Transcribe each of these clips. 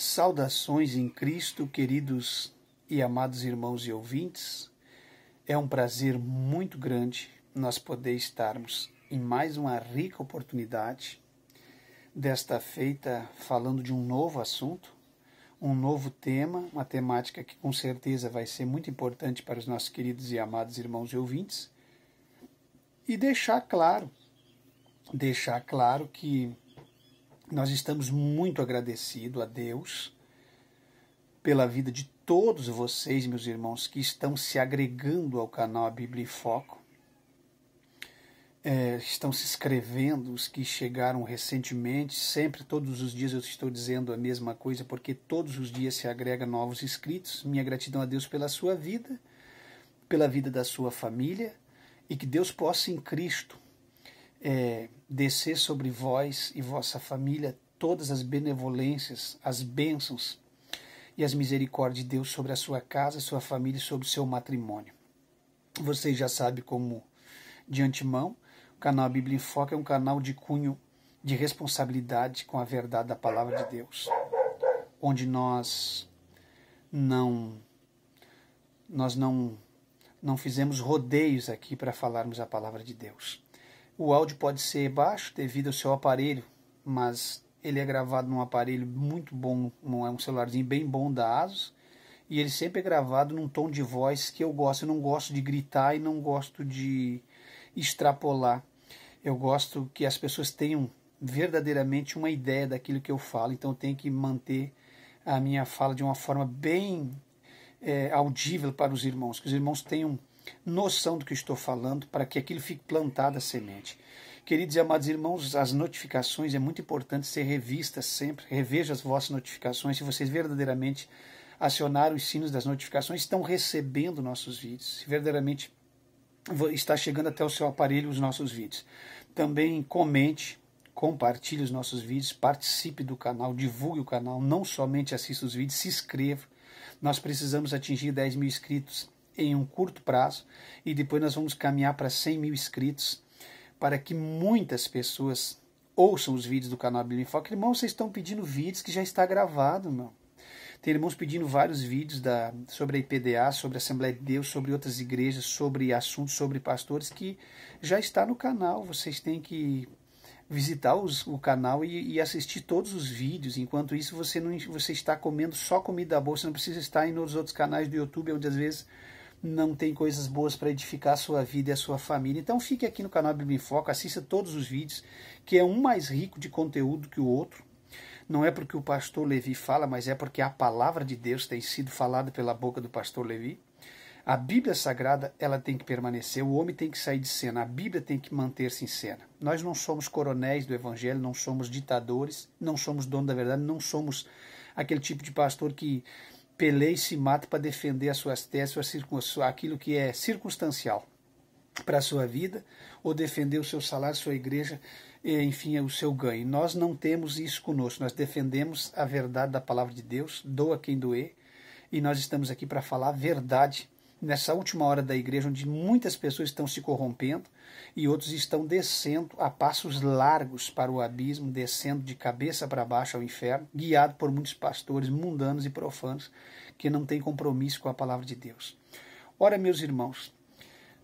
Saudações em Cristo, queridos e amados irmãos e ouvintes. É um prazer muito grande nós poder estarmos em mais uma rica oportunidade, desta feita falando de um novo assunto, um novo tema, uma temática que com certeza vai ser muito importante para os nossos queridos e amados irmãos e ouvintes, e deixar claro que nós estamos muito agradecidos a Deus pela vida de todos vocês, meus irmãos, que estão se agregando ao canal A Bíblia em Foco, estão se inscrevendo, os que chegaram recentemente, sempre, todos os dias eu estou dizendo a mesma coisa, porque todos os dias se agrega novos inscritos. Minha gratidão a Deus pela sua vida, pela vida da sua família, e que Deus possa em Cristo descer sobre vós e vossa família todas as benevolências, as bênçãos e as misericórdias de Deus sobre a sua casa, sua família e sobre o seu matrimônio. Vocês já sabem como, de antemão, o canal A Bíblia em Foco é um canal de cunho de responsabilidade com a verdade da Palavra de Deus, onde nós não fizemos rodeios aqui para falarmos a Palavra de Deus. O áudio pode ser baixo devido ao seu aparelho, mas ele é gravado num aparelho muito bom, é um celularzinho bem bom da ASUS, e ele sempre é gravado num tom de voz que eu gosto. Eu não gosto de gritar e não gosto de extrapolar. Eu gosto que as pessoas tenham verdadeiramente uma ideia daquilo que eu falo, então eu tenho que manter a minha fala de uma forma bem audível para os irmãos, que os irmãos tenham noção do que eu estou falando, para que aquilo fique plantado a semente. Queridos e amados irmãos, as notificações é muito importante ser revistas sempre. Reveja as vossas notificações. Se vocês verdadeiramente acionaram os sinos das notificações, estão recebendo nossos vídeos. Se verdadeiramente está chegando até o seu aparelho os nossos vídeos. Também comente, compartilhe os nossos vídeos, participe do canal, divulgue o canal, não somente assista os vídeos, se inscreva. Nós precisamos atingir 10 mil inscritos em um curto prazo, e depois nós vamos caminhar para 100 mil inscritos, para que muitas pessoas ouçam os vídeos do canal Bíblia em Foco. Irmãos, vocês estão pedindo vídeos que já está gravado, meu. Tem irmãos pedindo vários vídeos sobre a IPDA, sobre a Assembleia de Deus, sobre outras igrejas, sobre assuntos, sobre pastores, que já está no canal. Vocês têm que visitar o canal e assistir todos os vídeos. Enquanto isso, você está comendo só comida boa. Você não precisa estar nos outros canais do YouTube, onde às vezes não tem coisas boas para edificar a sua vida e a sua família. Então fique aqui no canal Bíblia em Foco, assista todos os vídeos, que é um mais rico de conteúdo que o outro. Não é porque o pastor Levi fala, mas é porque a palavra de Deus tem sido falada pela boca do pastor Levi. A Bíblia Sagrada, ela tem que permanecer, o homem tem que sair de cena, a Bíblia tem que manter-se em cena. Nós não somos coronéis do Evangelho, não somos ditadores, não somos dono da verdade, não somos aquele tipo de pastor que peleia e se mata para defender as suas teses, aquilo que é circunstancial para a sua vida, ou defender o seu salário, sua igreja, enfim, o seu ganho. Nós não temos isso conosco, nós defendemos a verdade da palavra de Deus, doa quem doer, e nós estamos aqui para falar a verdade nessa última hora da igreja, onde muitas pessoas estão se corrompendo e outros estão descendo a passos largos para o abismo, descendo de cabeça para baixo ao inferno, guiado por muitos pastores mundanos e profanos que não têm compromisso com a palavra de Deus. Ora, meus irmãos,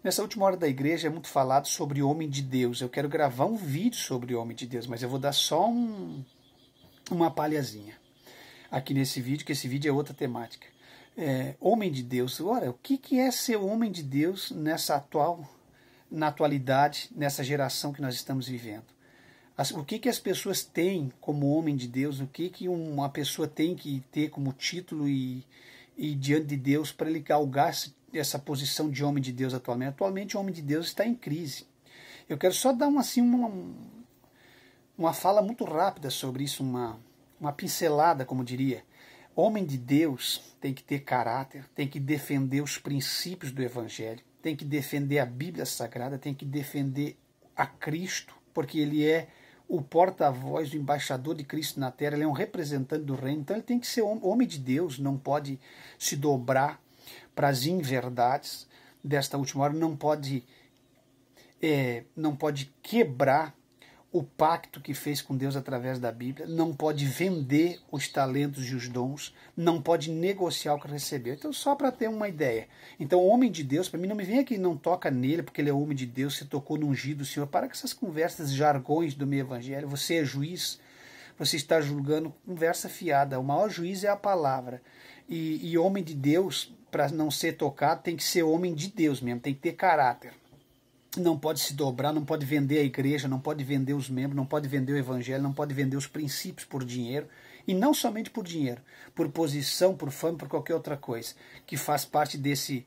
nessa última hora da igreja é muito falado sobre o homem de Deus. Eu quero gravar um vídeo sobre o homem de Deus, mas eu vou dar só uma palhazinha aqui nesse vídeo, que esse vídeo é outra temática. Homem de Deus. Ora, o que é ser homem de Deus na atualidade, nessa geração que nós estamos vivendo? O que as pessoas têm como homem de Deus? O que uma pessoa tem que ter como título e diante de Deus para ele galgar essa posição de homem de Deus atualmente? Atualmente o homem de Deus está em crise. Eu quero só dar uma fala muito rápida sobre isso, uma pincelada, como diria. Homem de Deus tem que ter caráter, tem que defender os princípios do Evangelho, tem que defender a Bíblia Sagrada, tem que defender a Cristo, porque ele é o porta-voz, o embaixador de Cristo na terra, ele é um representante do reino, então ele tem que ser homem de Deus, não pode se dobrar para as inverdades desta última hora, não pode quebrar o pacto que fez com Deus através da Bíblia, não pode vender os talentos e os dons, não pode negociar o que recebeu. Então, só para ter uma ideia. Então, o homem de Deus, para mim, não me vem aqui, não toca nele, porque ele é homem de Deus, você tocou no ungido do Senhor. Para com essas conversas, jargões do meio evangelho. Você é juiz, você está julgando, conversa fiada. O maior juiz é a palavra. E homem de Deus, para não ser tocado, tem que ser homem de Deus mesmo, tem que ter caráter. Não pode se dobrar, não pode vender a igreja, não pode vender os membros, não pode vender o evangelho, não pode vender os princípios por dinheiro. E não somente por dinheiro, por posição, por fama, por qualquer outra coisa, que faz parte desse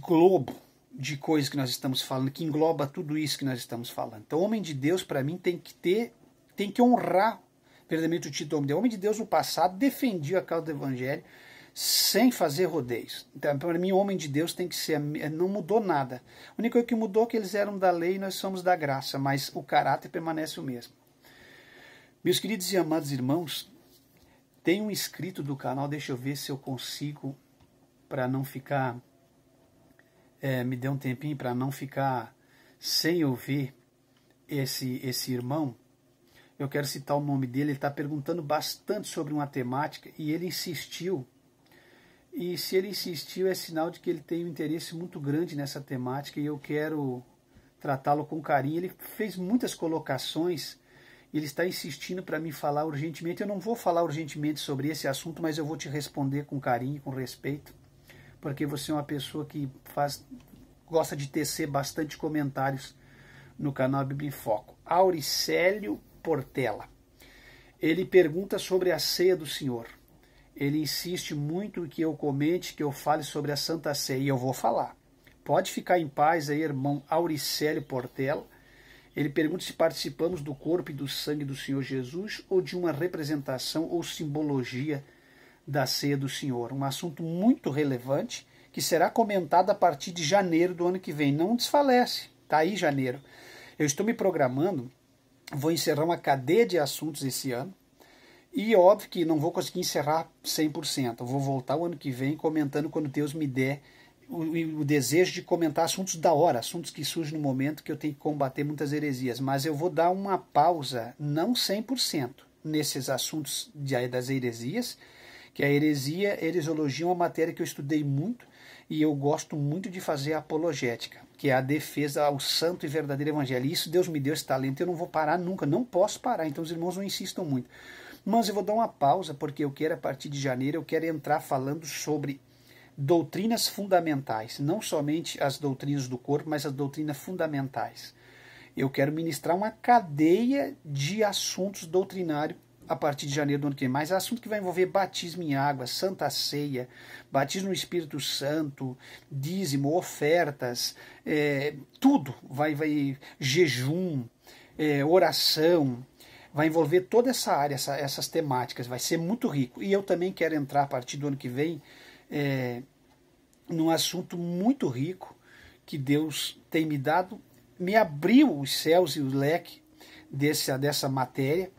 globo de coisas que nós estamos falando, que engloba tudo isso que nós estamos falando. Então, o homem de Deus, para mim, tem que honrar verdadeiramente o título de homem de Deus. No passado defendia a causa do evangelho sem fazer rodeios. Então, para mim, o homem de Deus tem que ser, não mudou nada. A única coisa que mudou é que eles eram da lei e nós somos da graça, mas o caráter permanece o mesmo. Meus queridos e amados irmãos, tem um inscrito do canal, deixa eu ver se eu consigo, para não ficar, me dê um tempinho para não ficar sem eu ver esse irmão. Eu quero citar o nome dele, ele está perguntando bastante sobre uma temática e ele insistiu. E se ele insistiu, é sinal de que ele tem um interesse muito grande nessa temática e eu quero tratá-lo com carinho. Ele fez muitas colocações, ele está insistindo para mim falar urgentemente. Eu não vou falar urgentemente sobre esse assunto, mas eu vou te responder com carinho, com respeito, porque você é uma pessoa que gosta de tecer bastante comentários no canal Bíblia em Foco. Auricélio Portela. Ele pergunta sobre a ceia do Senhor. Ele insiste muito que eu comente, que eu fale sobre a Santa Ceia, e eu vou falar. Pode ficar em paz aí, irmão Auricélio Portela. Ele pergunta se participamos do corpo e do sangue do Senhor Jesus ou de uma representação ou simbologia da ceia do Senhor. Um assunto muito relevante que será comentado a partir de janeiro do ano que vem. Não desfalece, tá aí janeiro. Eu estou me programando, vou encerrar uma cadeia de assuntos esse ano. E óbvio que não vou conseguir encerrar 100%. Eu vou voltar o ano que vem comentando quando Deus me der o desejo de comentar assuntos da hora, assuntos que surgem no momento que eu tenho que combater muitas heresias. Mas eu vou dar uma pausa, não 100%, nesses assuntos das heresias, que a heresia, a heresiologia é uma matéria que eu estudei muito e eu gosto muito de fazer a apologética, que é a defesa ao santo e verdadeiro evangelho. E isso Deus me deu esse talento, eu não vou parar nunca, não posso parar, então os irmãos não insistam muito. Mas eu vou dar uma pausa, porque eu quero, a partir de janeiro, eu quero entrar falando sobre doutrinas fundamentais, não somente as doutrinas do corpo, mas as doutrinas fundamentais. Eu quero ministrar uma cadeia de assuntos doutrinários a partir de janeiro do ano que vem, mas é assunto que vai envolver batismo em água, Santa Ceia, batismo no Espírito Santo, dízimo, ofertas, tudo, vai jejum, oração, vai envolver toda essa área, essas temáticas, vai ser muito rico. E eu também quero entrar a partir do ano que vem num assunto muito rico que Deus tem me dado, me abriu os céus e o leque dessa matéria,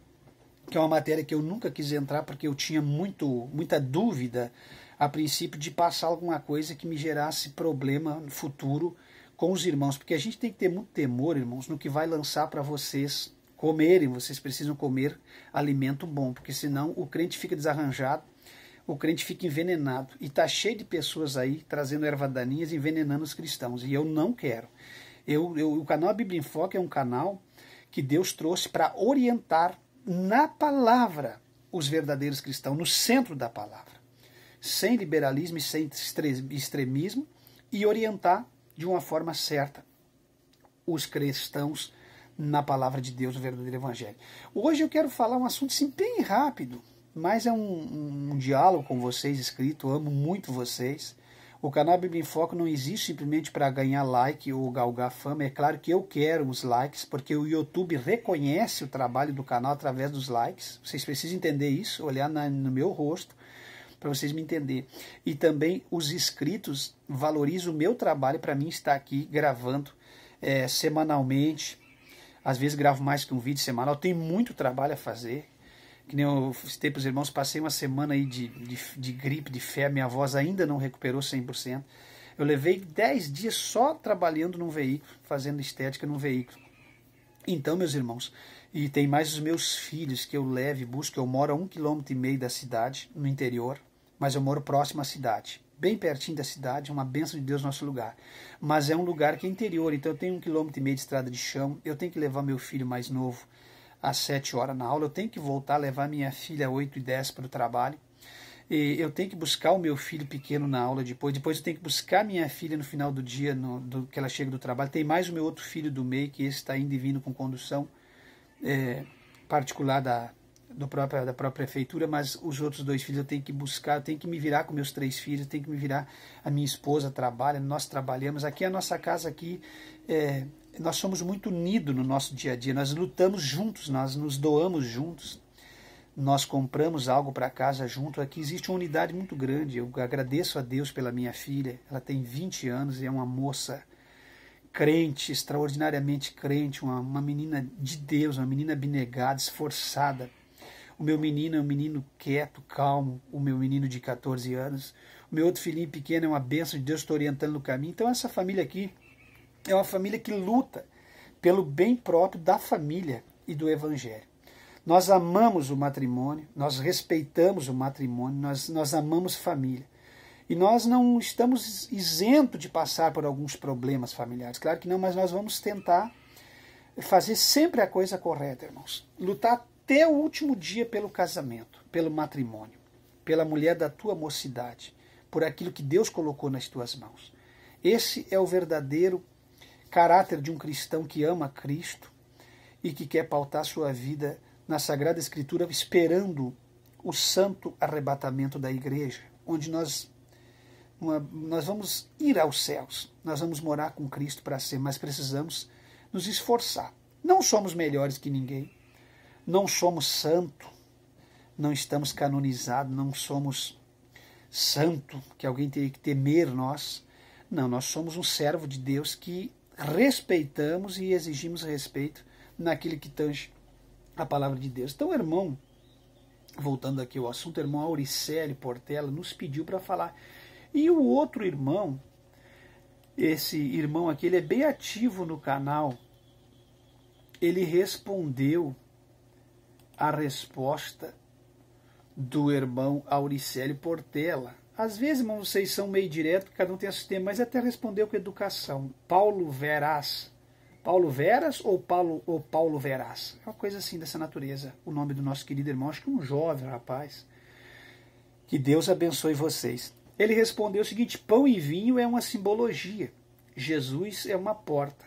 que é uma matéria que eu nunca quis entrar porque eu tinha muita dúvida a princípio de passar alguma coisa que me gerasse problema no futuro com os irmãos, porque a gente tem que ter muito temor, irmãos, no que vai lançar para vocês comerem. Vocês precisam comer alimento bom, porque senão o crente fica desarranjado, o crente fica envenenado, e está cheio de pessoas aí trazendo erva daninhas e envenenando os cristãos, e eu não quero. O canal Bíblia em Foco é um canal que Deus trouxe para orientar na palavra os verdadeiros cristãos, no centro da palavra, sem liberalismo e sem extremismo, e orientar de uma forma certa os cristãos na palavra de Deus, o verdadeiro evangelho. Hoje eu quero falar um assunto assim, bem rápido, mas é um diálogo com vocês escrito, amo muito vocês. O canal Bíblia em Foco não existe simplesmente para ganhar like ou galgar fama. É claro que eu quero os likes, porque o YouTube reconhece o trabalho do canal através dos likes. Vocês precisam entender isso, olhar no meu rosto, para vocês me entenderem. E também os inscritos valorizam o meu trabalho para mim estar aqui gravando semanalmente. Às vezes gravo mais que um vídeo semanal, tem muito trabalho a fazer. Que nem eu citei para os irmãos, passei uma semana aí de gripe, de febre, minha voz ainda não recuperou 100%. Eu levei 10 dias só trabalhando num veículo, fazendo estética num veículo. Então, meus irmãos, e tem mais os meus filhos que eu levo e busco. Eu moro a 1,5 km da cidade, no interior, mas eu moro próximo à cidade, bem pertinho da cidade, uma bênção de Deus no nosso lugar. Mas é um lugar que é interior, então eu tenho 1,5 km de estrada de chão, eu tenho que levar meu filho mais novo às 7 horas na aula, eu tenho que voltar, levar minha filha às 8h10 para o trabalho, e eu tenho que buscar o meu filho pequeno na aula depois eu tenho que buscar minha filha no final do dia, que ela chega do trabalho. Tem mais o meu outro filho do meio, que esse está indo e vindo com condução particular da própria prefeitura, mas os outros 2 filhos eu tenho que buscar, eu tenho que me virar com meus 3 filhos, eu tenho que me virar, a minha esposa trabalha, nós trabalhamos, aqui a nossa casa aqui, nós somos muito unidos no nosso dia a dia, nós lutamos juntos, nós nos doamos juntos, nós compramos algo para casa junto, aqui existe uma unidade muito grande. Eu agradeço a Deus pela minha filha, ela tem 20 anos e é uma moça crente, extraordinariamente crente, uma menina de Deus, uma menina abnegada, esforçada. O meu menino é um menino quieto, calmo, o meu menino de 14 anos. O meu outro filhinho pequeno é uma bênção de Deus, estou orientando no caminho. Então essa família aqui é uma família que luta pelo bem próprio da família e do evangelho. Nós amamos o matrimônio, nós respeitamos o matrimônio, nós amamos família. E nós não estamos isentos de passar por alguns problemas familiares. Claro que não, mas nós vamos tentar fazer sempre a coisa correta, irmãos. Lutar até o último dia pelo casamento, pelo matrimônio, pela mulher da tua mocidade, por aquilo que Deus colocou nas tuas mãos. Esse é o verdadeiro caráter de um cristão que ama Cristo e que quer pautar sua vida na Sagrada Escritura, esperando o santo arrebatamento da igreja, onde nós vamos ir aos céus, nós vamos morar com Cristo para sempre, mas precisamos nos esforçar. Não somos melhores que ninguém, não somos santo, não estamos canonizados, não somos santo, que alguém teria que temer nós. Não, nós somos um servo de Deus que respeitamos e exigimos respeito naquilo que tange a palavra de Deus. Então, o irmão, voltando aqui ao assunto, o irmão Auricélio Portela nos pediu para falar. E o outro irmão, esse irmão aqui, ele é bem ativo no canal, ele respondeu a resposta do irmão Auricélio Portela. Às vezes, irmãos, vocês são meio direto, cada um tem seu sistema, mas até respondeu com educação. Paulo Veras. Paulo Veras ou Paulo Veras? É uma coisa assim dessa natureza. O nome do nosso querido irmão, acho que um jovem rapaz. Que Deus abençoe vocês. Ele respondeu o seguinte: pão e vinho é uma simbologia. Jesus é uma porta.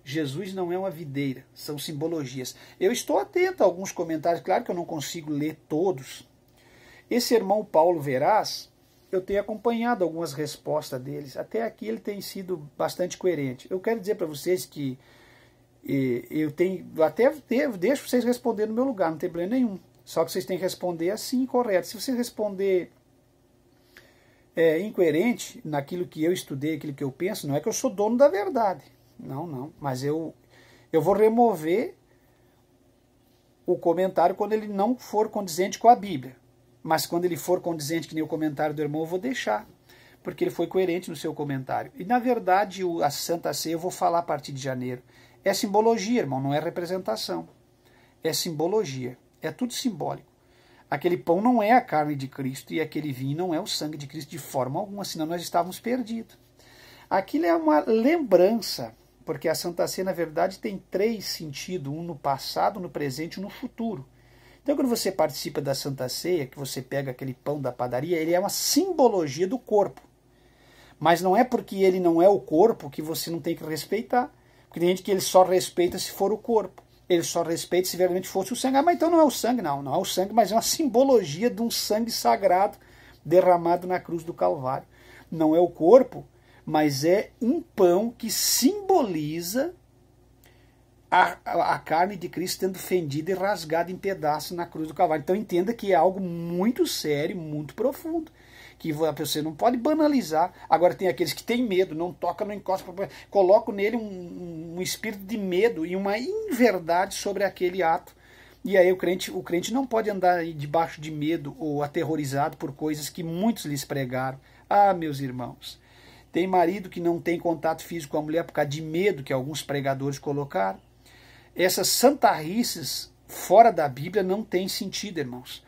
Jesus não é uma videira. São simbologias. Eu estou atento a alguns comentários. Claro que eu não consigo ler todos. Esse irmão Paulo Veras, eu tenho acompanhado algumas respostas deles. Até aqui ele tem sido bastante coerente. Eu quero dizer para vocês que eu deixo vocês responder no meu lugar, não tem problema nenhum. Só que vocês têm que responder assim, correto. Se você responder incoerente naquilo que eu estudei, aquilo que eu penso, não é que eu sou dono da verdade. Não. Mas eu vou remover o comentário quando ele não for condizente com a Bíblia. Mas quando ele for condizente, que nem o comentário do irmão, eu vou deixar, porque ele foi coerente no seu comentário. E, na verdade, a Santa Ceia, eu vou falar a partir de janeiro, é simbologia, irmão, não é representação. É simbologia, é tudo simbólico. Aquele pão não é a carne de Cristo e aquele vinho não é o sangue de Cristo de forma alguma, senão nós estávamos perdidos. Aquilo é uma lembrança, porque a Santa Ceia, na verdade, tem 3 sentidos, um no passado, no presente e no futuro. Então, quando você participa da Santa Ceia, que você pega aquele pão da padaria, ele é uma simbologia do corpo. Mas não é porque ele não é o corpo que você não tem que respeitar. Porque tem gente que ele só respeita se for o corpo. Ele só respeita se realmente fosse o sangue. Ah, mas então não é o sangue, não é o sangue, mas é uma simbologia de um sangue sagrado derramado na cruz do Calvário. Não é o corpo, mas é um pão que simboliza a carne de Cristo sendo fendida e rasgada em pedaços na cruz do Calvário. Então entenda que é algo muito sério, muito profundo, que você não pode banalizar. Agora tem aqueles que têm medo, não toca, não encosta, colocam nele um espírito de medo e uma inverdade sobre aquele ato. E aí o crente não pode andar debaixo de medo ou aterrorizado por coisas que muitos lhes pregaram. Ah, meus irmãos, tem marido que não tem contato físico com a mulher por causa de medo que alguns pregadores colocaram. essas santarrices fora da Bíblia não tem sentido, irmãos.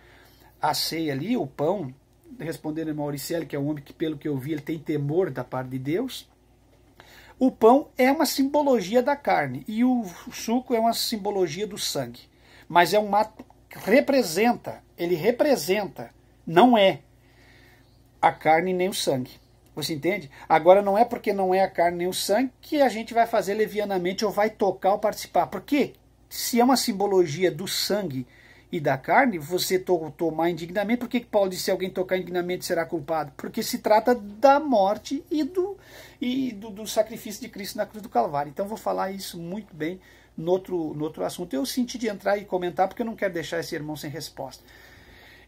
A ceia ali, o pão, respondendo ao Mauricelli, que é um homem que, pelo que eu vi, ele tem temor da parte de Deus. O pão é uma simbologia da carne e o suco é uma simbologia do sangue. Mas é um ato que ele representa, não é a carne nem o sangue. Você entende? Agora não é porque não é a carne nem o sangue que a gente vai fazer levianamente ou vai tocar ou participar. Porque se é uma simbologia do sangue e da carne, você tomar indignamente, por que Paulo disse se alguém tocar indignamente será culpado? Porque se trata da morte e do sacrifício de Cristo na cruz do Calvário. Então vou falar isso muito bem no outro assunto. Eu senti de entrar e comentar porque eu não quero deixar esse irmão sem resposta.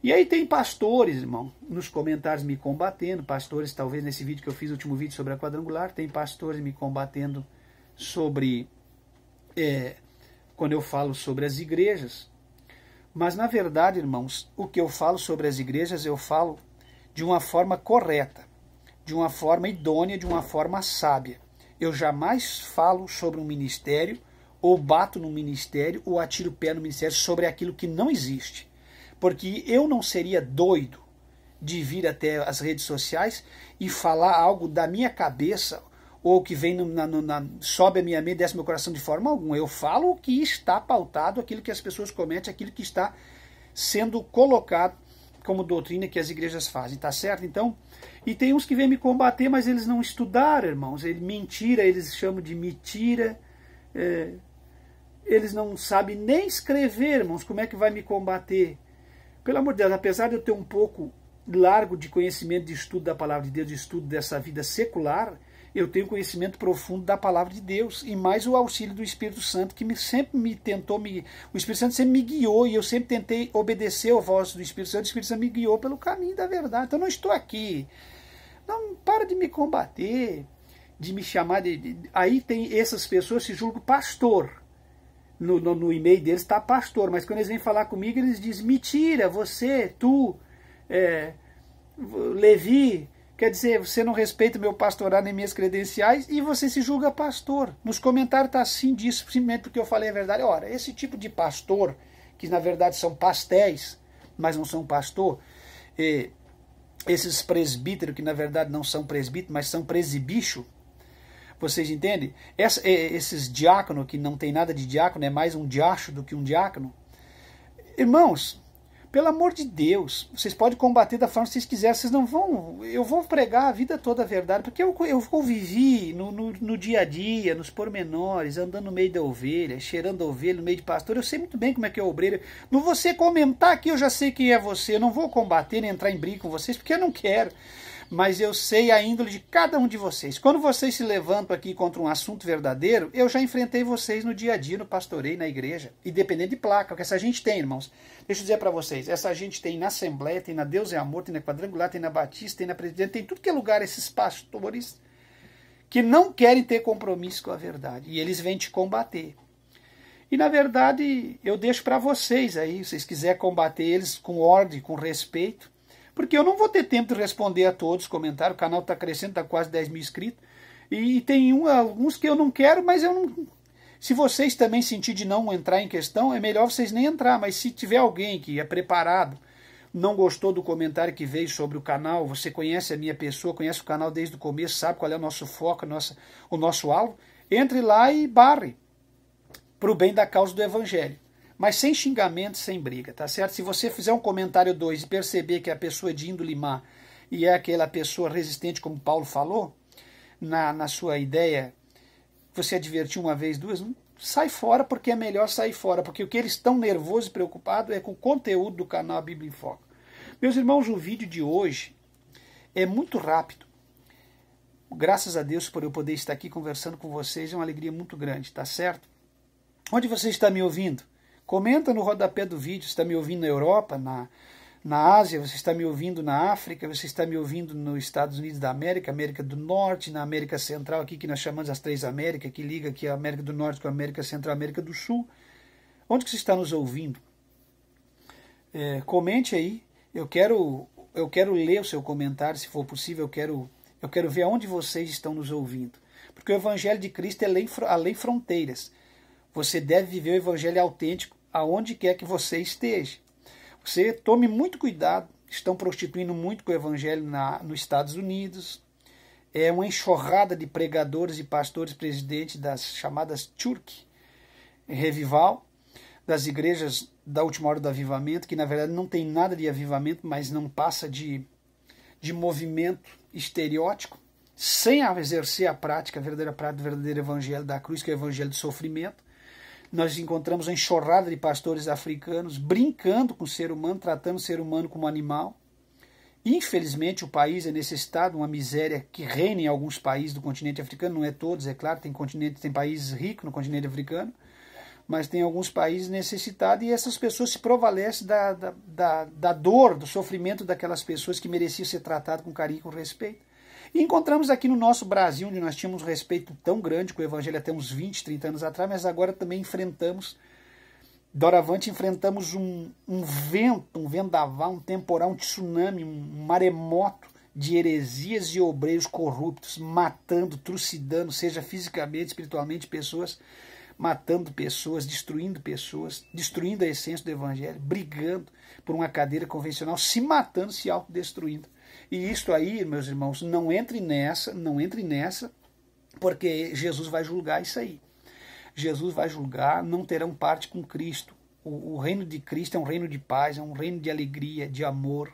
E aí tem pastores, irmão, nos comentários me combatendo, pastores, talvez nesse vídeo que eu fiz, o último vídeo sobre a quadrangular, tem pastores me combatendo sobre, quando eu falo sobre as igrejas. Mas na verdade, irmãos, o que eu falo sobre as igrejas, eu falo de uma forma correta, de uma forma idônea, de uma forma sábia. Eu jamais falo sobre um ministério, ou bato no ministério, ou atiro o pé no ministério sobre aquilo que não existe. Porque eu não seria doido de vir até as redes sociais e falar algo da minha cabeça ou que vem sobe a minha mente, desce meu coração de forma alguma. Eu falo o que está pautado, aquilo que as pessoas cometem, aquilo que está sendo colocado como doutrina que as igrejas fazem, tá certo? Então, e tem uns que vêm me combater, mas eles não estudaram, irmãos. Mentira, eles chamam de mentira. Eles não sabem nem escrever, irmãos. Como é que vai me combater? Pelo amor de Deus, apesar de eu ter um pouco largo de conhecimento de estudo da palavra de Deus, de estudo dessa vida secular, eu tenho conhecimento profundo da palavra de Deus, e mais o auxílio do Espírito Santo, que sempre me tentou, o Espírito Santo sempre me guiou, e eu sempre tentei obedecer a voz do Espírito Santo, o Espírito Santo me guiou pelo caminho da verdade. Então eu não estou aqui, não para de me combater, de me chamar Aí tem essas pessoas que se julgam pastor, no e-mail deles está pastor, mas quando eles vêm falar comigo, eles dizem, mentira, você, tu, Levi, quer dizer, você não respeita o meu pastorado nem minhas credenciais e você se julga pastor. Nos comentários está assim disso, simplesmente porque eu falei a verdade. Ora, esse tipo de pastor, que na verdade são pastéis, mas não são pastor, esses presbíteros que na verdade não são presbíteros, mas são presibicho, vocês entendem? Esses diáconos, que não tem nada de diácono, é mais um diacho do que um diácono. Irmãos, pelo amor de Deus, vocês podem combater da forma que vocês quiserem, vocês não vão... Eu vou pregar a vida toda a verdade, porque eu vivi no dia a dia, nos pormenores, andando no meio da ovelha, cheirando a ovelha no meio de pastor, eu sei muito bem como é que é o obreiro. Não você comentar aqui, eu já sei quem é você, eu não vou combater nem entrar em briga com vocês, porque eu não quero. Mas eu sei a índole de cada um de vocês. Quando vocês se levantam aqui contra um assunto verdadeiro, eu já enfrentei vocês no dia a dia, no pastoreio, na igreja. Independente de placa, porque essa gente tem, irmãos. Deixa eu dizer para vocês, essa gente tem na Assembleia, tem na Deus é Amor, tem na Quadrangular, tem na Batista, tem na Presidente, tem tudo que é lugar esses pastores que não querem ter compromisso com a verdade. E eles vêm te combater. E na verdade, eu deixo para vocês aí, se vocês quiserem combater eles com ordem, com respeito, porque eu não vou ter tempo de responder a todos os comentários, o canal está crescendo, está quase 10 mil inscritos, e tem alguns que eu não quero, mas eu não... Se vocês também sentirem de não entrar em questão, é melhor vocês nem entrar, mas se tiver alguém que é preparado, não gostou do comentário que veio sobre o canal, você conhece a minha pessoa, conhece o canal desde o começo, sabe qual é o nosso foco, o nosso alvo, entre lá e barre, para o bem da causa do Evangelho. Mas sem xingamento, sem briga, tá certo? Se você fizer um comentário 2 e perceber que a pessoa é de índole má e é aquela pessoa resistente, como Paulo falou, na sua ideia, você advertiu uma vez, duas, sai fora, porque é melhor sair fora, porque o que eles estão nervosos e preocupados é com o conteúdo do canal A Bíblia em Foco. Meus irmãos, o vídeo de hoje é muito rápido. Graças a Deus por eu poder estar aqui conversando com vocês, é uma alegria muito grande, tá certo? Onde você está me ouvindo? Comenta no rodapé do vídeo, você está me ouvindo na Europa, na Ásia, você está me ouvindo na África, você está me ouvindo nos Estados Unidos da América, América do Norte, na América Central, aqui que nós chamamos as três Américas, que liga aqui a América do Norte com a América Central, a América do Sul. Onde que você está nos ouvindo? Comente aí, eu quero ler o seu comentário, se for possível, eu quero ver aonde vocês estão nos ouvindo. Porque o Evangelho de Cristo é além fronteiras. Você deve viver o evangelho autêntico aonde quer que você esteja. Você tome muito cuidado, estão prostituindo muito com o evangelho nos Estados Unidos. É uma enxurrada de pregadores e pastores presidentes das chamadas Church Revival, das igrejas da última hora do avivamento, que na verdade não tem nada de avivamento, mas não passa de movimento estereótipo, sem exercer a prática, a verdadeira prática do verdadeiro evangelho da cruz, que é o evangelho do sofrimento. Nós encontramos uma enxurrada de pastores africanos brincando com o ser humano, tratando o ser humano como animal. Infelizmente o país é necessitado, uma miséria que reina em alguns países do continente africano, não é todos, é claro, tem países ricos no continente africano, mas tem alguns países necessitados, e essas pessoas se prevalecem da dor, do sofrimento daquelas pessoas que mereciam ser tratadas com carinho e com respeito. E encontramos aqui no nosso Brasil, onde nós tínhamos um respeito tão grande com o evangelho até uns 20, 30 anos atrás, mas agora também enfrentamos, doravante enfrentamos um vento, um vendaval, um temporal, um tsunami, um maremoto de heresias e obreiros corruptos, matando, trucidando, seja fisicamente, espiritualmente, pessoas, matando pessoas, destruindo a essência do evangelho, brigando por uma cadeira convencional, se matando, se autodestruindo. E isto aí, meus irmãos, não entre nessa, porque Jesus vai julgar isso aí. Jesus vai julgar, não terão parte com Cristo. O reino de Cristo é um reino de paz, é um reino de alegria, de amor,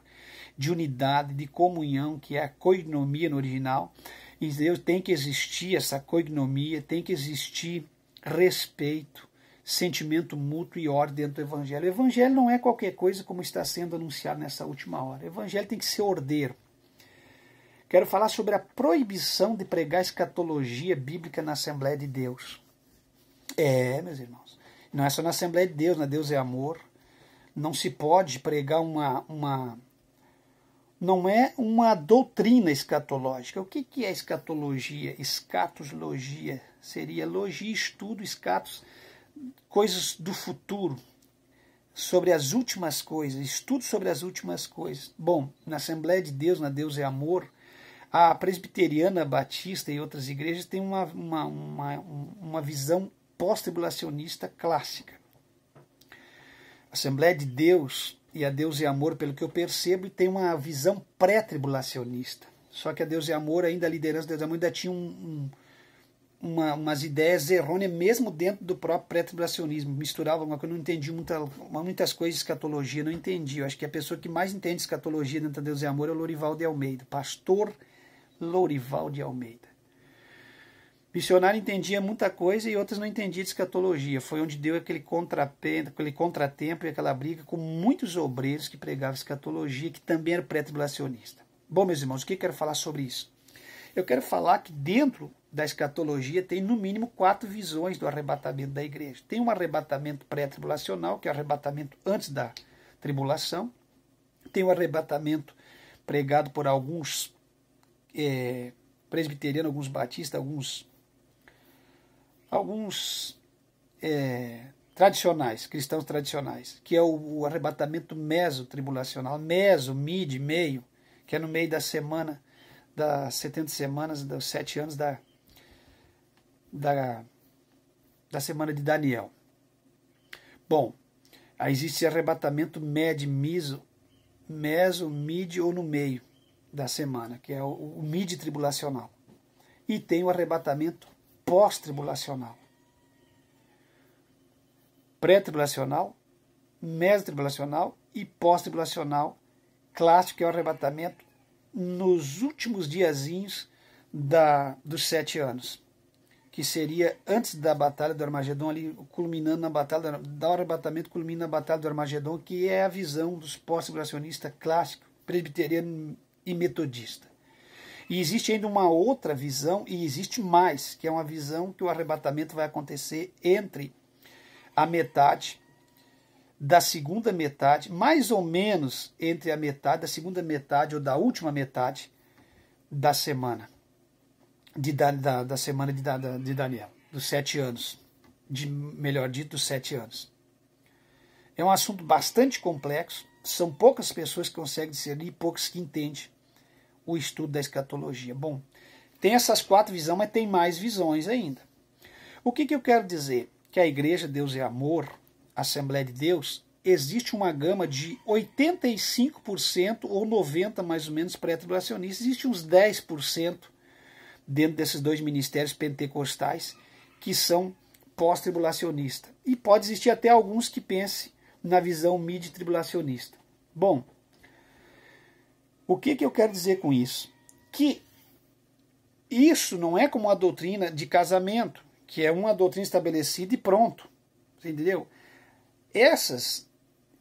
de unidade, de comunhão, que é a koinonia no original. E Deus tem que existir essa koinonia, tem que existir respeito, sentimento mútuo e ordem dentro do evangelho. O evangelho não é qualquer coisa como está sendo anunciado nessa última hora. O evangelho tem que ser ordeiro. Quero falar sobre a proibição de pregar escatologia bíblica na Assembleia de Deus. Meus irmãos, não é só na Assembleia de Deus, na Deus é Amor. Não se pode pregar não é uma doutrina escatológica. O que é escatologia? Escatologia seria logia, estudo, escatos, coisas do futuro, sobre as últimas coisas, estudo sobre as últimas coisas. Bom, na Assembleia de Deus, na Deus é Amor, a presbiteriana, batista e outras igrejas têm uma visão pós-tribulacionista clássica. A Assembleia de Deus e a Deus é Amor, pelo que eu percebo, tem uma visão pré-tribulacionista. Só que a Deus é Amor, ainda a liderança da Deus é Amor, ainda tinha umas ideias errôneas, mesmo dentro do próprio pré-tribulacionismo. Misturava alguma coisa, eu não entendi muitas coisas de escatologia, não entendi. Eu acho que a pessoa que mais entende escatologia dentro da Deus é Amor é o Lorival de Almeida, pastor Lorival de Almeida. Missionário entendia muita coisa e outras não entendiam de escatologia. Foi onde deu aquele contratempo e aquela briga com muitos obreiros que pregavam escatologia, que também era pré-tribulacionista. Bom, meus irmãos, o que eu quero falar sobre isso? Eu quero falar que dentro da escatologia tem no mínimo 4 visões do arrebatamento da igreja. Tem um arrebatamento pré-tribulacional, que é o arrebatamento antes da tribulação. Tem o arrebatamento pregado por alguns presbiterianos, alguns batistas, alguns tradicionais, cristãos tradicionais, que é o arrebatamento meso-tribulacional, meio, que é no meio da semana, das 70 semanas, dos 7 anos da semana de Daniel. Bom, aí existe arrebatamento meso, mid ou no meio da semana, que é o mid-tribulacional. E tem o arrebatamento pós-tribulacional. Pré-tribulacional, meso-tribulacional e pós-tribulacional clássico, que é o arrebatamento nos últimos diazinhos dos 7 anos, que seria antes da batalha do Armagedon, ali culminando na batalha do arrebatamento, culmina na batalha do Armagedon, que é a visão dos pós-tribulacionistas clássicos, presbiteriano e metodista. E existe ainda uma outra visão, e existe mais, que é uma visão que o arrebatamento vai acontecer entre a metade da segunda metade, mais ou menos entre a metade da segunda metade ou da última metade da semana, da semana de Daniel, dos 7 anos, melhor dito, dos 7 anos. É um assunto bastante complexo, são poucas pessoas que conseguem discernir e poucas que entendem o estudo da escatologia. Bom, tem essas 4 visões, mas tem mais visões ainda. O que eu quero dizer? que a igreja Deus é Amor, Assembleia de Deus, existe uma gama de 85% ou 90% mais ou menos pré-tribulacionistas. Existe uns 10% dentro desses dois ministérios pentecostais que são pós-tribulacionistas. E pode existir até alguns que pensem na visão mid-tribulacionista. Bom, o que eu quero dizer com isso? Que isso não é como a doutrina de casamento, que é uma doutrina estabelecida e pronto. Você entendeu? Esses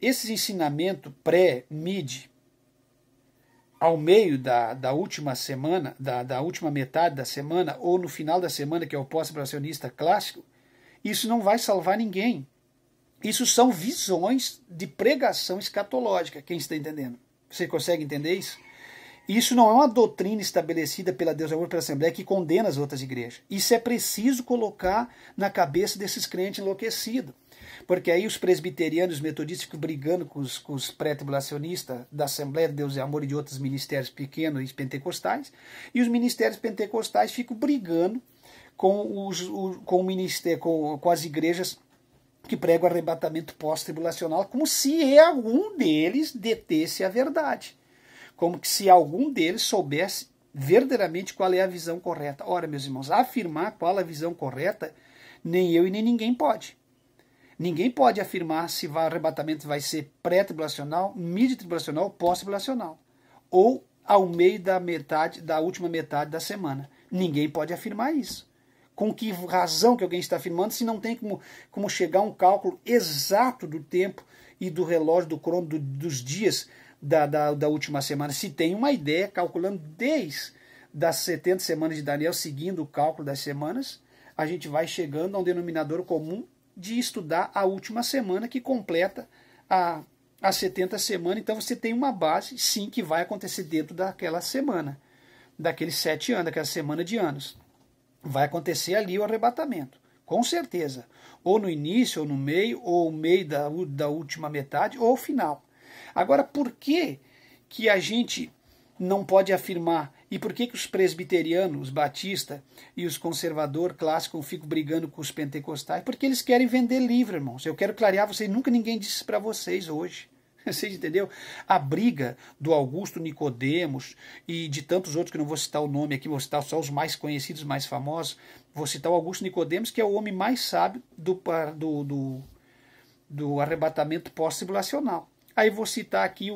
ensinamentos pré-mid, ao meio da última semana, da última metade da semana, ou no final da semana, que é o pós-tribulacionista clássico, isso não vai salvar ninguém. Isso são visões de pregação escatológica. Quem está entendendo? Você consegue entender isso? Isso não é uma doutrina estabelecida pela Deus Amor, pela Assembleia, que condena as outras igrejas. Isso é preciso colocar na cabeça desses crentes enlouquecidos. Porque aí os presbiterianos, os metodistas ficam brigando com os pré-tribulacionistas da Assembleia de Deus e Amor e de outros ministérios pequenos e pentecostais, e os ministérios pentecostais ficam brigando com as igrejas que pregam o arrebatamento pós-tribulacional, como se algum deles detesse a verdade. Como que se algum deles soubesse verdadeiramente qual é a visão correta. Ora, meus irmãos, afirmar qual é a visão correta, nem eu e nem ninguém pode. Ninguém pode afirmar se o arrebatamento vai ser pré-tribulacional, mid-tribulacional ou pós-tribulacional. Ou ao meio da última metade da semana. Ninguém pode afirmar isso. Com que razão que alguém está afirmando se não tem como chegar a um cálculo exato do tempo e do relógio, do crono, dos dias da última semana? Se tem uma ideia, calculando desde das 70 semanas de Daniel, seguindo o cálculo das semanas, a gente vai chegando a um denominador comum de estudar a última semana que completa as 70 semanas. Então você tem uma base, sim, que vai acontecer dentro daquela semana, daqueles 7 anos, daquela semana de anos. Vai acontecer ali o arrebatamento, com certeza. Ou no início, ou no meio, ou meio da última metade, ou final. Agora, por que a gente não pode afirmar? E por que os presbiterianos, os batistas e os conservadores clássicos ficam brigando com os pentecostais? Porque eles querem vender livro, irmãos. Eu quero clarear vocês, nunca ninguém disse para vocês hoje. Vocês entenderam? A briga do Augusto Nicodemos e de tantos outros que não vou citar o nome aqui, vou citar só os mais conhecidos, mais famosos. Vou citar o Augusto Nicodemos, que é o homem mais sábio do arrebatamento pós-tribulacional. Aí vou citar aqui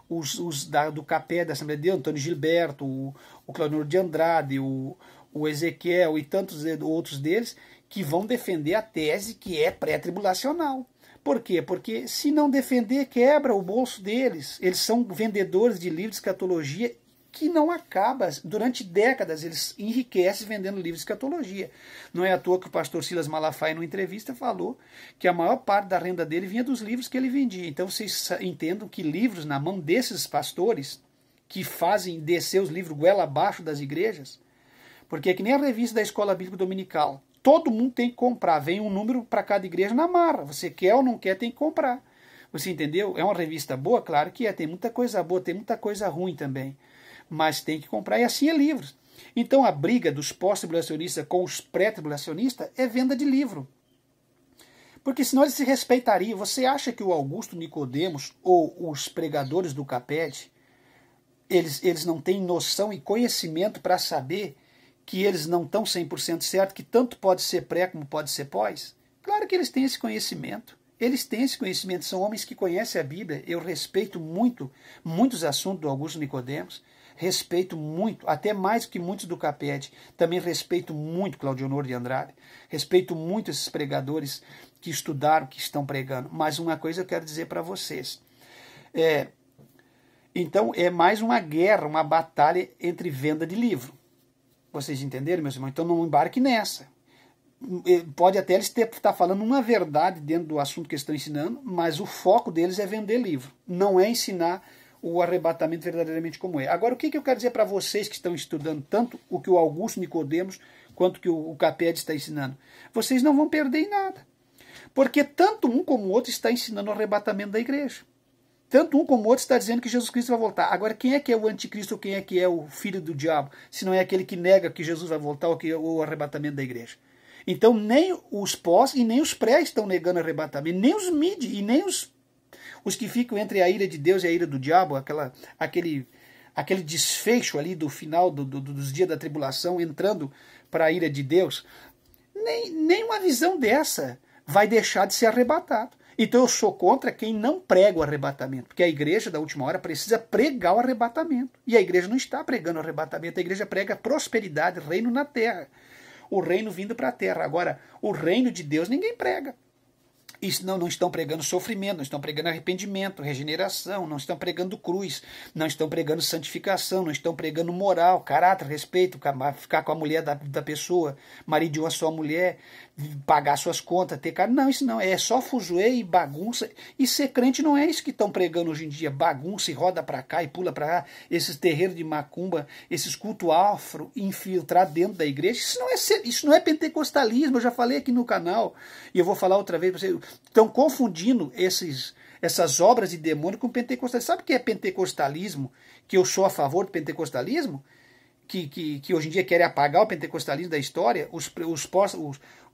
os do Capé da Assembleia de Deus, Antônio Gilberto, o Claudionor de Andrade, o Ezequiel e tantos outros deles, que vão defender a tese que é pré-tribulacional. Por quê? Porque se não defender, quebra o bolso deles. Eles são vendedores de livros de escatologia que não acaba. Durante décadas eles enriquecem vendendo livros de escatologia. Não é à toa que o pastor Silas Malafaia, numa entrevista, falou que a maior parte da renda dele vinha dos livros que ele vendia. Então vocês entendam que livros na mão desses pastores, que fazem descer os livros goela abaixo das igrejas, porque é que nem a revista da Escola Bíblica Dominical. Todo mundo tem que comprar. Vem um número para cada igreja na marra. Você quer ou não quer, tem que comprar. Você entendeu? É uma revista boa? Claro que é. Tem muita coisa boa, tem muita coisa ruim também. Mas tem que comprar. E assim é livros. Então a briga dos pós-tribulacionistas com os pré-tribulacionistas é venda de livro. Porque senão eles se respeitariam. Você acha que o Augusto Nicodemos ou os pregadores do Caped, eles não têm noção e conhecimento para saber que eles não estão 100% certo, que tanto pode ser pré como pode ser pós? Claro que eles têm esse conhecimento. Eles têm esse conhecimento, são homens que conhecem a Bíblia. Eu respeito muitos assuntos do Augusto Nicodemos, respeito muito, até mais que muitos do Caped. Também respeito muito Claudionor de Andrade, respeito muito esses pregadores que estudaram, que estão pregando. Mas uma coisa eu quero dizer para vocês. Então é mais uma guerra, uma batalha entre venda de livro. Vocês entenderam, meus irmãos? Então não embarque nessa. Pode até eles estar falando uma verdade dentro do assunto que eles estão ensinando, mas o foco deles é vender livro. Não é ensinar o arrebatamento verdadeiramente como é. Agora, o que eu quero dizer para vocês que estão estudando tanto o que o Augusto Nicodemos quanto o que o Caped está ensinando? Vocês não vão perder em nada. Porque tanto um como o outro está ensinando o arrebatamento da igreja. Tanto um como o outro está dizendo que Jesus Cristo vai voltar. Agora, quem é que é o anticristo ou quem é o filho do diabo? Se não é aquele que nega que Jesus vai voltar ou que é o arrebatamento da igreja. Então nem os pós e nem os pré estão negando arrebatamento, nem os mid e nem os que ficam entre a ira de Deus e a ira do diabo, aquele desfecho ali do final dos dias da tribulação, entrando para a ira de Deus. Nem uma visão dessa vai deixar de ser arrebatado. Então eu sou contra quem não prega o arrebatamento, porque a igreja da última hora precisa pregar o arrebatamento. E a igreja não está pregando o arrebatamento, a igreja prega prosperidade, reino na terra. O reino vindo para a terra. Agora, o reino de Deus ninguém prega. Isso não estão pregando sofrimento, não estão pregando arrependimento, regeneração, não estão pregando cruz, não estão pregando santificação, não estão pregando moral, caráter, respeito, ficar com a mulher da pessoa, marido de uma só mulher, pagar suas contas, ter cara. Não, isso não. É só fuzuê e bagunça. E ser crente não é isso que estão pregando hoje em dia. Bagunça e roda para cá e pula para lá. Esses terreiros de macumba, esses culto afro infiltrar dentro da igreja. Isso não é pentecostalismo. Eu já falei aqui no canal e eu vou falar outra vez para vocês. Estão confundindo essas obras de demônio com pentecostalismo. Sabe o que é pentecostalismo? Que eu sou a favor do pentecostalismo? Que hoje em dia querem apagar o pentecostalismo da história.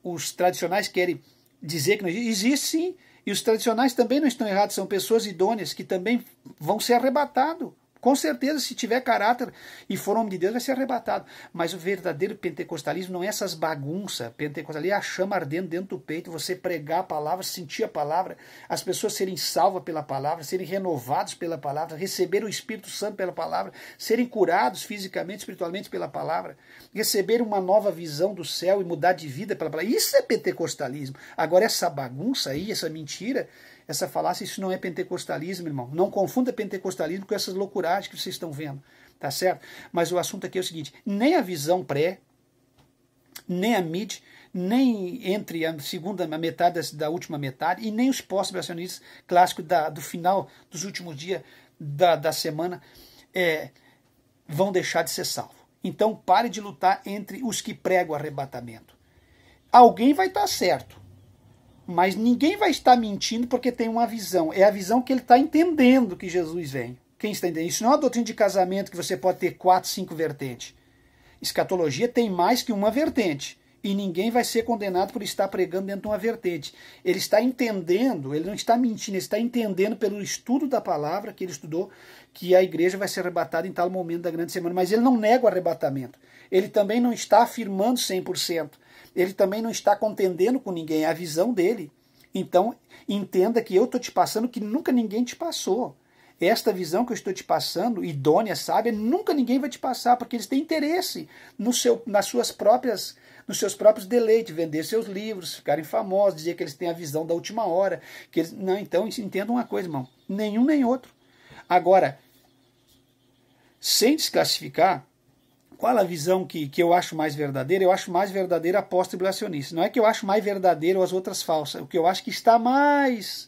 Os tradicionais querem dizer que não existe. Existe sim. E os tradicionais também não estão errados. São pessoas idôneas que também vão ser arrebatados. Com certeza, se tiver caráter e for homem de Deus, vai ser arrebatado. Mas o verdadeiro pentecostalismo não é essas bagunças. Pentecostalismo é a chama ardendo dentro do peito, você pregar a palavra, sentir a palavra, as pessoas serem salvas pela palavra, serem renovados pela palavra, receber o Espírito Santo pela palavra, serem curados fisicamente, espiritualmente pela palavra, receber uma nova visão do céu e mudar de vida pela palavra. Isso é pentecostalismo. Agora, essa bagunça aí, essa mentira, essa falácia, isso não é pentecostalismo, irmão. Não confunda pentecostalismo com essas loucuragens que vocês estão vendo, tá certo? Mas o assunto aqui é o seguinte, nem a visão pré, nem a mid, nem entre a segunda metade da última metade, e nem os pós-tribulacionistas clássicos do final dos últimos dias da semana vão deixar de ser salvos. Então pare de lutar entre os que pregam o arrebatamento. Alguém vai estar certo, mas ninguém vai estar mentindo porque tem uma visão. É a visão que ele está entendendo que Jesus vem. Quem está entendendo? Isso não é uma doutrina de casamento que você pode ter 4, 5 vertentes. Escatologia tem mais que uma vertente. E ninguém vai ser condenado por estar pregando dentro de uma vertente. Ele está entendendo, ele não está mentindo, ele está entendendo pelo estudo da palavra que ele estudou que a igreja vai ser arrebatada em tal momento da grande semana. Mas ele não nega o arrebatamento. Ele também não está afirmando 100%. Ele também não está contendendo com ninguém, é a visão dele. Então, entenda que eu estou te passando que nunca ninguém te passou. Esta visão que eu estou te passando, idônea, sábia, nunca ninguém vai te passar, porque eles têm interesse nos seus próprios deleites, vender seus livros, ficarem famosos, dizer que eles têm a visão da última hora. Não, então, entenda uma coisa, irmão, nenhum nem outro. Agora, sem desclassificar, qual a visão que eu acho mais verdadeira? Eu acho mais verdadeira a pós-tribulacionista. Não é que eu acho mais verdadeiro as outras falsas. O que eu acho que está mais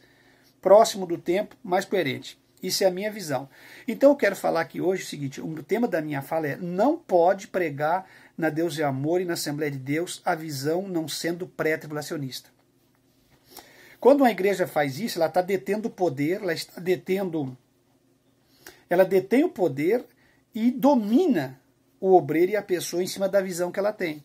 próximo do tempo, mais coerente. Isso é a minha visão. Então eu quero falar aqui hoje o seguinte, o tema da minha fala é: não pode pregar na Deus é Amor e na Assembleia de Deus a visão não sendo pré-tribulacionista. Quando uma igreja faz isso, ela está detendo o poder, ela detém o poder e domina o obreiro e a pessoa em cima da visão que ela tem.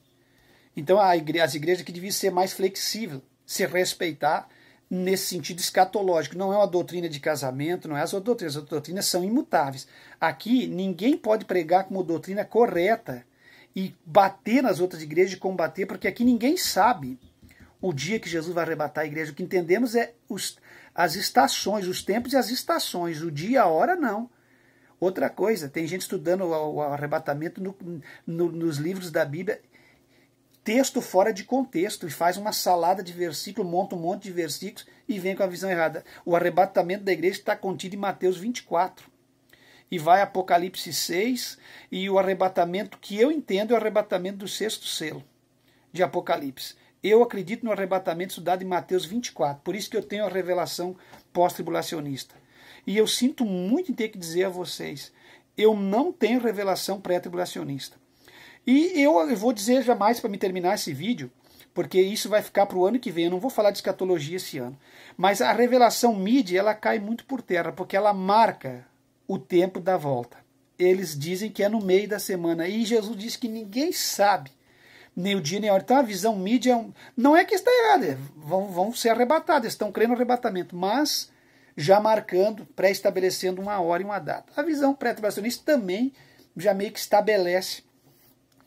Então as igrejas que deviam ser mais flexíveis, se respeitar nesse sentido escatológico. Não é uma doutrina de casamento, não é as outras doutrinas são imutáveis. Aqui ninguém pode pregar como doutrina correta e bater nas outras igrejas e combater, porque aqui ninguém sabe o dia que Jesus vai arrebatar a igreja. O que entendemos é as estações, os tempos e as estações, o dia e a hora não. Outra coisa, tem gente estudando o arrebatamento nos livros da Bíblia, texto fora de contexto, e faz uma salada de versículos, monta um monte de versículos e vem com a visão errada. O arrebatamento da igreja está contido em Mateus 24. E vai Apocalipse 6, e o arrebatamento que eu entendo é o arrebatamento do 6º selo de Apocalipse. Eu acredito no arrebatamento estudado em Mateus 24, por isso que eu tenho a revelação pós-tribulacionista. E eu sinto muito em ter que dizer a vocês, eu não tenho revelação pré-tribulacionista. E eu vou dizer jamais para me terminar esse vídeo, porque isso vai ficar para o ano que vem, eu não vou falar de escatologia esse ano. Mas a revelação mídia, ela cai muito por terra, porque ela marca o tempo da volta. Eles dizem que é no meio da semana, e Jesus disse que ninguém sabe, nem o dia nem a hora. Então a visão mídia não é que está errada, vão ser arrebatados, estão crendo no arrebatamento, mas já marcando, pré-estabelecendo uma hora e uma data. A visão pré-tribulacionista também já meio que estabelece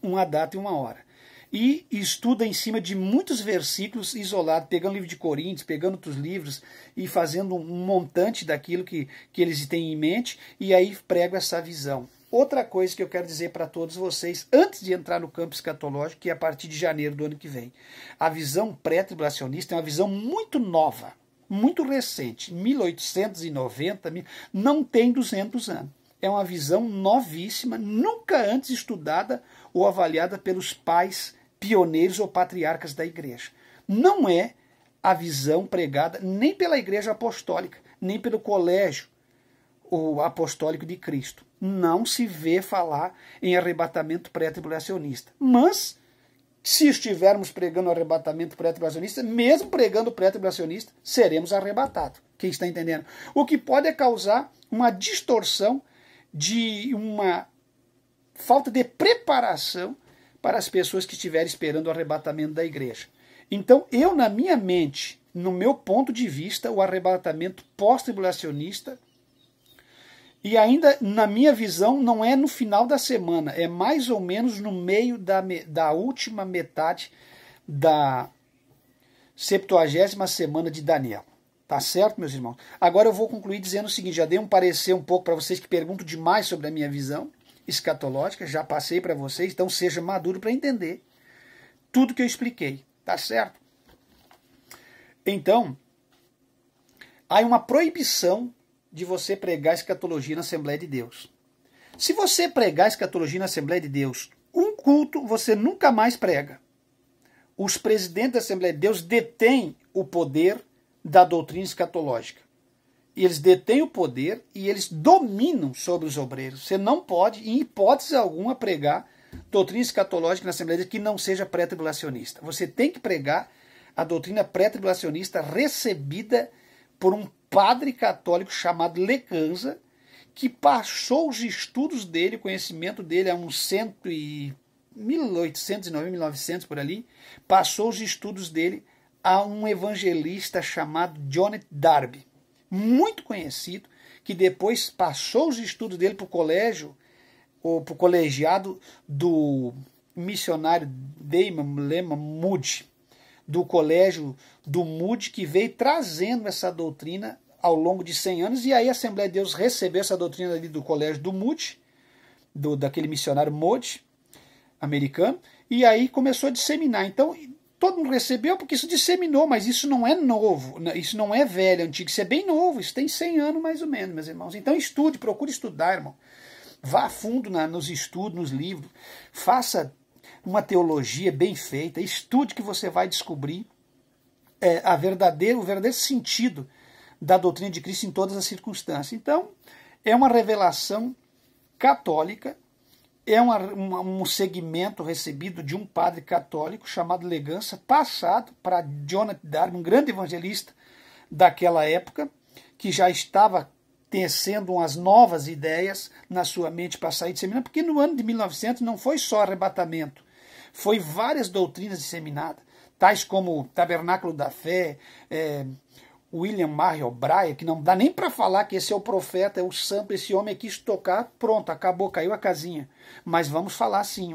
uma data e uma hora. E estuda em cima de muitos versículos isolados, pegando o livro de Coríntios, pegando outros livros e fazendo um montante daquilo que eles têm em mente, e aí prega essa visão. Outra coisa que eu quero dizer para todos vocês, antes de entrar no campo escatológico, que é a partir de janeiro do ano que vem. A visão pré-tribulacionista é uma visão muito nova, muito recente, 1890, não tem 200 anos. É uma visão novíssima, nunca antes estudada ou avaliada pelos pais pioneiros ou patriarcas da igreja. Não é a visão pregada nem pela igreja apostólica, nem pelo colégio o apostólico de Cristo. Não se vê falar em arrebatamento pré-tribulacionista. Mas, se estivermos pregando arrebatamento pré-tribulacionista, mesmo pregando pré-tribulacionista, seremos arrebatados. Quem está entendendo? O que pode causar uma distorção de uma falta de preparação para as pessoas que estiverem esperando o arrebatamento da igreja. Então, eu, na minha mente, no meu ponto de vista, o arrebatamento pós-tribulacionista, e ainda na minha visão, não é no final da semana, é mais ou menos no meio da última metade da 70ª semana de Daniel. Tá certo, meus irmãos? Agora eu vou concluir dizendo o seguinte, já dei um parecer um pouco para vocês que perguntam demais sobre a minha visão escatológica, já passei para vocês, então seja maduro para entender tudo que eu expliquei, tá certo? Então, há uma proibição de você pregar escatologia na Assembleia de Deus. Se você pregar escatologia na Assembleia de Deus, um culto você nunca mais prega. Os presidentes da Assembleia de Deus detêm o poder da doutrina escatológica. E eles detêm o poder e eles dominam sobre os obreiros. Você não pode, em hipótese alguma, pregar doutrina escatológica na Assembleia de Deus que não seja pré-tribulacionista. Você tem que pregar a doutrina pré-tribulacionista recebida por um padre católico chamado Lecanza, que passou os estudos dele, o conhecimento dele há uns 1809, 1900 por ali, passou os estudos dele a um evangelista chamado John Darby, muito conhecido, que depois passou os estudos dele para o colégio, ou para o colegiado do missionário Damon Lema Moody, do colégio do Moody, que veio trazendo essa doutrina ao longo de 100 anos, e aí a Assembleia de Deus recebeu essa doutrina ali do colégio do Moody, daquele missionário Moody, americano, e aí começou a disseminar. Então, todo mundo recebeu porque isso disseminou, mas isso não é novo, isso não é velho, antigo, isso é bem novo, isso tem 100 anos mais ou menos, meus irmãos. Então estude, procure estudar, irmão. Vá a fundo nos estudos, nos livros, faça uma teologia bem feita, estude que você vai descobrir o verdadeiro sentido da doutrina de Cristo em todas as circunstâncias. Então, é uma revelação católica, é um segmento recebido de um padre católico chamado Legança, passado para Jonathan Darby, um grande evangelista daquela época, que já estava tecendo umas novas ideias na sua mente para sair disseminando, porque no ano de 1900 não foi só arrebatamento, foi várias doutrinas disseminadas, tais como o Tabernáculo da Fé, William Murray O'Brien, que não dá nem para falar que esse é o profeta, é o santo, esse homem quis tocar, pronto, acabou, caiu a casinha. Mas vamos falar assim,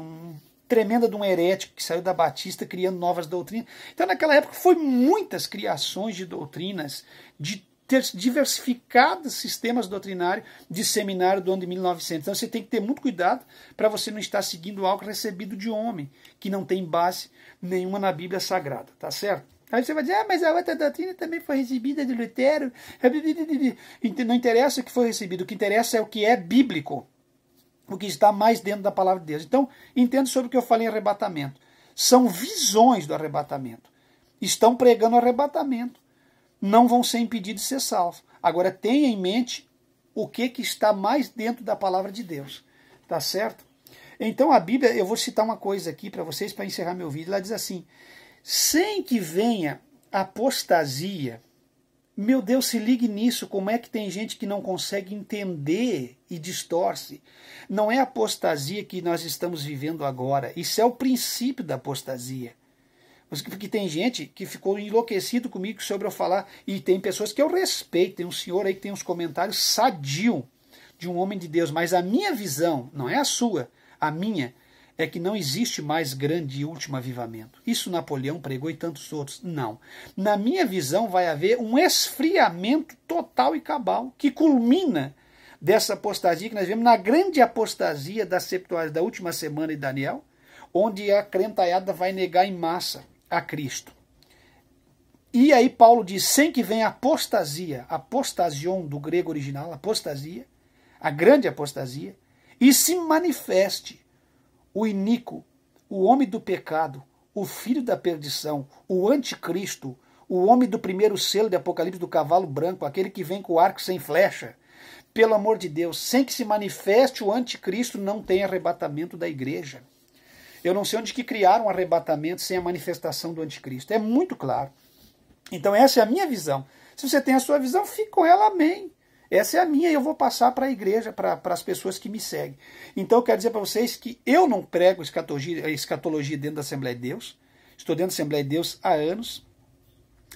tremenda de um herético que saiu da Batista criando novas doutrinas. Então naquela época foi muitas criações de doutrinas, de diversificados sistemas doutrinários de seminário do ano de 1900. Então você tem que ter muito cuidado para você não estar seguindo algo recebido de homem, que não tem base nenhuma na Bíblia Sagrada, tá certo? Aí você vai dizer, mas a outra doutrina também foi recebida de Lutero. Não interessa o que foi recebido, o que interessa é o que é bíblico, o que está mais dentro da palavra de Deus. Então, entenda sobre o que eu falei em arrebatamento. São visões do arrebatamento. Estão pregando o arrebatamento. Não vão ser impedidos de ser salvos. Agora, tenha em mente o que está mais dentro da palavra de Deus. Tá certo? Então, a Bíblia, eu vou citar uma coisa aqui para vocês, para encerrar meu vídeo. Ela diz assim, sem que venha apostasia, Meu Deus, se ligue nisso, como é que tem gente que não consegue entender e distorce? Não é a apostasia que nós estamos vivendo agora, isso é o princípio da apostasia. Porque tem gente que ficou enlouquecido comigo sobre eu falar, e tem pessoas que eu respeito, tem um senhor aí que tem uns comentários sadio de um homem de Deus, mas a minha visão, não é a sua, a minha, é que não existe mais grande e último avivamento. Isso Napoleão pregou e tantos outros. Não. Na minha visão vai haver um esfriamento total e cabal, que culmina dessa apostasia que nós vemos na grande apostasia da última semana de Daniel, onde a crentaiada vai negar em massa a Cristo. E aí Paulo diz, sem que venha apostasia, apostasion do grego original, apostasia, a grande apostasia, e se manifeste o iníquo, o homem do pecado, o filho da perdição, o anticristo, o homem do primeiro selo de Apocalipse do cavalo branco, aquele que vem com o arco sem flecha. Pelo amor de Deus, sem que se manifeste o anticristo, não tem arrebatamento da igreja. Eu não sei onde que criaram um arrebatamento sem a manifestação do anticristo. É muito claro. Então essa é a minha visão. Se você tem a sua visão, fique com ela, amém. Essa é a minha e eu vou passar para a igreja, para as pessoas que me seguem. Então eu quero dizer para vocês que eu não prego escatologia dentro da Assembleia de Deus. Estou dentro da Assembleia de Deus há anos.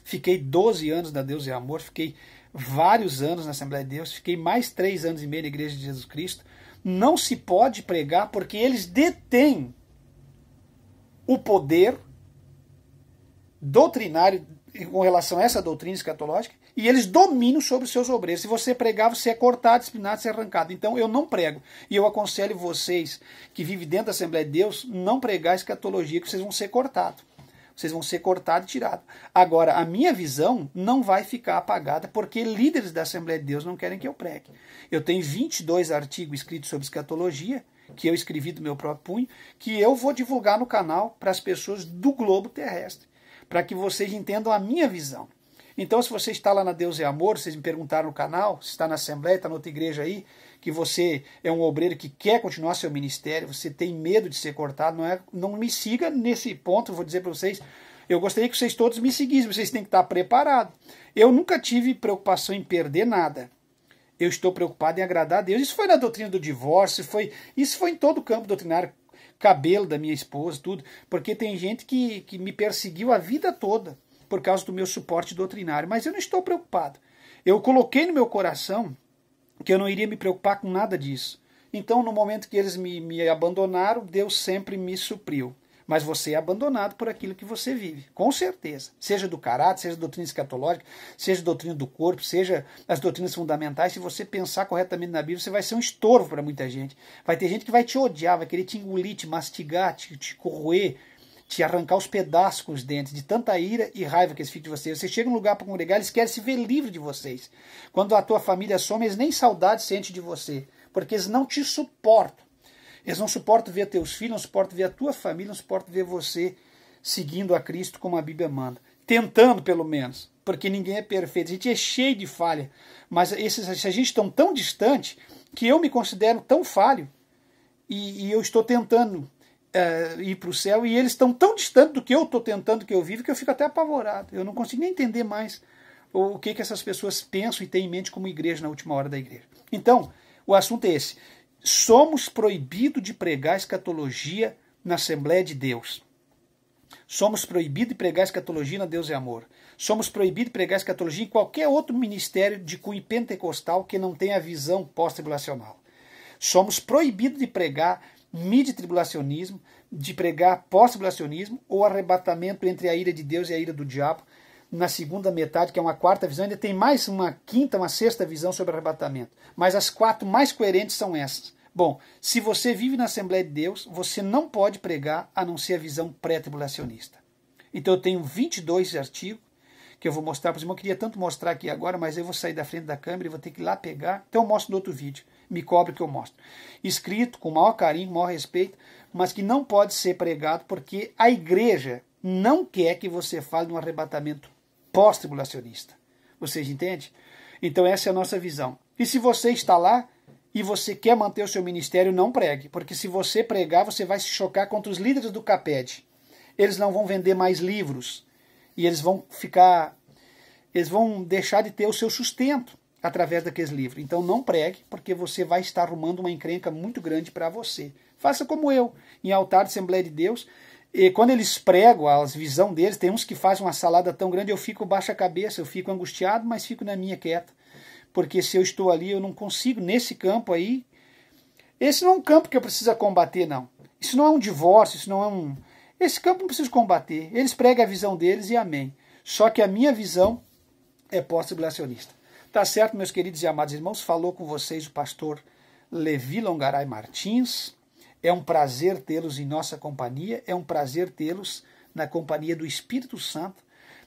Fiquei 12 anos na Deus e Amor. Fiquei vários anos na Assembleia de Deus. Fiquei mais 3 anos e meio na Igreja de Jesus Cristo. Não se pode pregar porque eles detêm o poder doutrinário com relação a essa doutrina escatológica, e eles dominam sobre os seus obreiros. Se você pregar, você é cortado, disciplinado, você é arrancado. Então eu não prego. E eu aconselho vocês que vivem dentro da Assembleia de Deus, não pregar escatologia, que vocês vão ser cortados. Vocês vão ser cortados e tirados. Agora, a minha visão não vai ficar apagada, porque líderes da Assembleia de Deus não querem que eu pregue. Eu tenho 22 artigos escritos sobre escatologia, que eu escrevi do meu próprio punho, que eu vou divulgar no canal para as pessoas do globo terrestre, para que vocês entendam a minha visão. Então, se você está lá na Deus é Amor, vocês me perguntaram no canal, se está na Assembleia, está na outra igreja aí, que você é um obreiro que quer continuar seu ministério, você tem medo de ser cortado, não me siga nesse ponto, eu vou dizer para vocês, eu gostaria que vocês todos me seguissem, vocês têm que estar preparados. Eu nunca tive preocupação em perder nada. Eu estou preocupado em agradar a Deus. Isso foi na doutrina do divórcio, isso foi em todo o campo doutrinário, cabelo da minha esposa, tudo, porque tem gente que me perseguiu a vida toda por causa do meu suporte doutrinário, mas eu não estou preocupado. Eu coloquei no meu coração que eu não iria me preocupar com nada disso. Então, no momento que eles me abandonaram, Deus sempre me supriu. Mas você é abandonado por aquilo que você vive, com certeza. Seja do caráter, seja doutrina escatológica, seja doutrina do corpo, seja as doutrinas fundamentais. Se você pensar corretamente na Bíblia, você vai ser um estorvo para muita gente. Vai ter gente que vai te odiar, vai querer te engolir, te mastigar, te corroer, te arrancar os pedaços com os dentes, de tanta ira e raiva que eles ficam de vocês. Você chega num lugar para congregar, eles querem se ver livre de vocês. Quando a tua família some, eles nem saudade sentem de você, porque eles não te suportam. Eles não suportam ver teus filhos, não suportam ver a tua família, não suportam ver você seguindo a Cristo como a Bíblia manda. Tentando, pelo menos, porque ninguém é perfeito. A gente é cheio de falha, mas a gente está tão distante que eu me considero tão falho e eu estou tentando ir para o céu e eles estão tão distantes do que eu estou tentando, que eu vivo, que eu fico até apavorado. Eu não consigo nem entender mais o que essas pessoas pensam e têm em mente como igreja na última hora da igreja. Então, o assunto é esse. Somos proibidos de pregar escatologia na Assembleia de Deus. Somos proibidos de pregar escatologia na Deus é Amor. Somos proibidos de pregar escatologia em qualquer outro ministério de cunho pentecostal que não tenha visão pós-tribulacional. Somos proibidos de pregar midi-tribulacionismo, de pregar pós-tribulacionismo ou arrebatamento entre a ira de Deus e a ira do diabo na segunda metade, que é uma quarta visão. Ainda tem mais uma quinta, uma sexta visão sobre arrebatamento. Mas as 4 mais coerentes são essas. Bom, se você vive na Assembleia de Deus, você não pode pregar a não ser a visão pré-tribulacionista. Então eu tenho 22 artigos que eu vou mostrar para vocês. Eu queria tanto mostrar aqui agora, mas eu vou sair da frente da câmera e vou ter que ir lá pegar. Então eu mostro no outro vídeo. Me cobre que eu mostro. Escrito com o maior carinho, maior respeito, mas que não pode ser pregado porque a igreja não quer que você fale de um arrebatamento pós-tribulacionista. Vocês entendem? Então essa é a nossa visão. E se você está lá e você quer manter o seu ministério, não pregue. Porque se você pregar, você vai se chocar contra os líderes do CAPED. Eles não vão vender mais livros. E eles vão ficar eles vão deixar de ter o seu sustento através daqueles livros. Então não pregue, porque você vai estar arrumando uma encrenca muito grande para você. Faça como eu, em altar de Assembleia de Deus, e quando eles pregam a visão deles, tem uns que fazem uma salada tão grande, eu fico baixa a cabeça, eu fico angustiado, mas fico na minha quieta. Porque se eu estou ali, eu não consigo, nesse campo aí, esse não é um campo que eu preciso combater, não. Isso não é um divórcio, isso não é um... Esse campo não preciso combater. Eles pregam a visão deles e amém. Só que a minha visão é pós-tribulacionista. Tá certo, meus queridos e amados irmãos? Falou com vocês o pastor Levi Longaray Martins. É um prazer tê-los em nossa companhia. É um prazer tê-los na companhia do Espírito Santo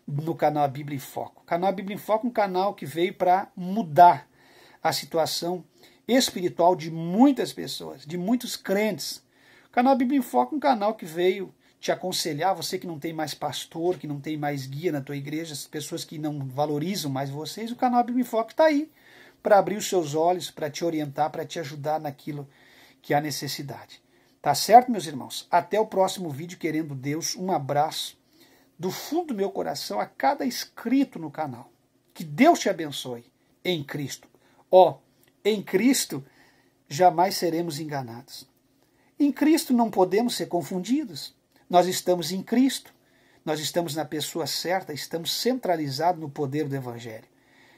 no canal A Bíblia em Foco. O canal A Bíblia em Foco é um canal que veio para mudar a situação espiritual de muitas pessoas, de muitos crentes. O canal A Bíblia em Foco é um canal que veio te aconselhar, você que não tem mais pastor, que não tem mais guia na tua igreja, as pessoas que não valorizam mais vocês, o canal A Bíblia em Foco está aí para abrir os seus olhos, para te orientar, para te ajudar naquilo que há necessidade. Tá certo, meus irmãos? Até o próximo vídeo, querendo Deus. Um abraço do fundo do meu coração a cada inscrito no canal. Que Deus te abençoe em Cristo. Em Cristo jamais seremos enganados. Em Cristo não podemos ser confundidos. Nós estamos em Cristo, nós estamos na pessoa certa, estamos centralizados no poder do Evangelho.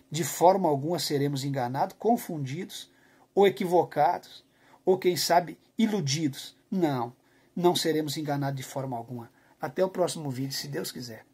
De forma alguma seremos enganados, confundidos, ou equivocados, ou quem sabe iludidos. Não seremos enganados de forma alguma. Até o próximo vídeo, se Deus quiser.